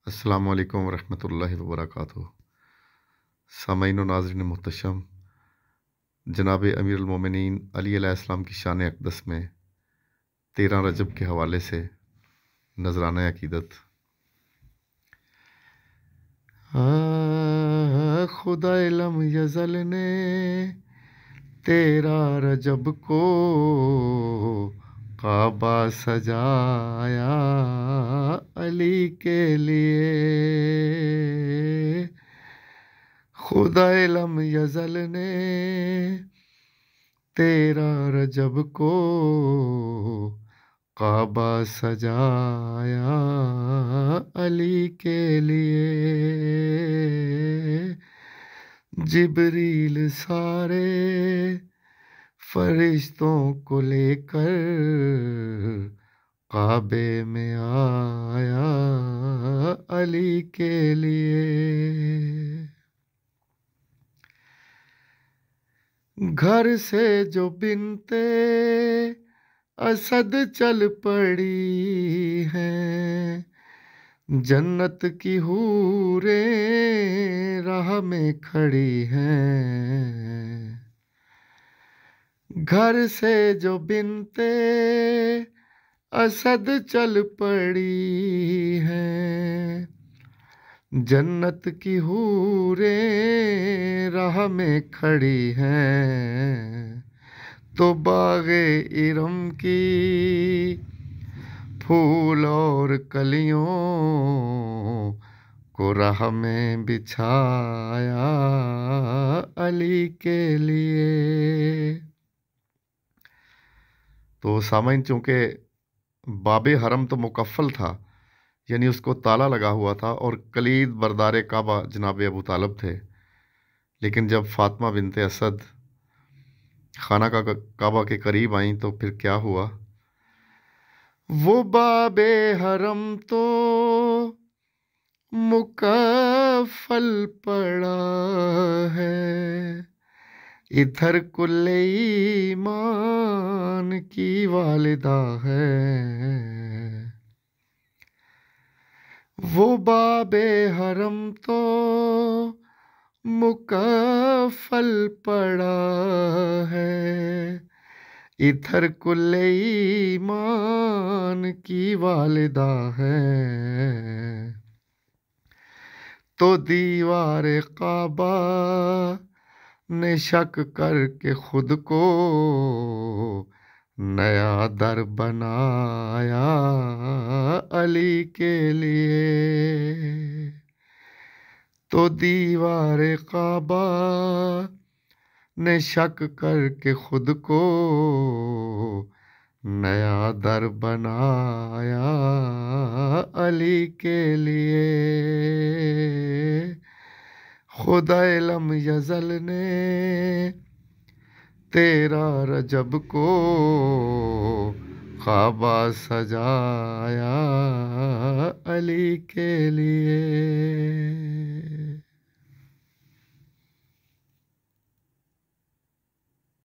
السلام علیکم ورحمۃ اللہ وبرکاتہ۔ سامعین و ناظرین محتشم، جناب امیر المومنین علی علیہ السلام کی شان اقدس میں 13 رجب کے حوالے سے نذرانہ عقیدت۔ خدا لم یزل نے 13 رجب کو کعبہ سجایا علی کے لیے۔ خدا لم یزل نے 13 رجب کو کعبہ سجایا علی کے لیے۔ جبریل سارے فرشتوں کو لے کر کعبے میں آیا علی کے لیے۔ گھر سے جو بنتے اسد چل پڑی ہیں، جنت کی حوریں راہ میں کھڑی ہیں۔ گھر سے جو بنتے اسد چل پڑی ہیں، جنت کی حوریں راہ میں کھڑی ہیں۔ تو باغ ارم کی پھول اور کلیوں کو راہ میں بچھایا علی کے لیے۔ تو سامعین، چونکہ باب حرم تو مقفل تھا، یعنی اس کو تالا لگا ہوا تھا، اور کلید بردار کعبہ جناب ابو طالب تھے، لیکن جب فاطمہ بنت اسد خانہ کعبہ کے قریب آئیں تو پھر کیا ہوا؟ وہ باب حرم تو مکفل پڑا ہے، ادھر کل ایمان کی والدہ ہے۔ وہ باب حرم تو مکفل پڑا ہے، ادھر کل ایمان کی والدہ ہے۔ تو دیوار کعبہ نے شک کر کے خود کو نیا در بنایا علی کے لیے۔ تو دیوار کعبہ نے شک کر کے خود کو نیا در بنایا علی کے لیے۔ خدا لم یزل نے 13 رجب کو کعبہ سجایا علی کے لیے۔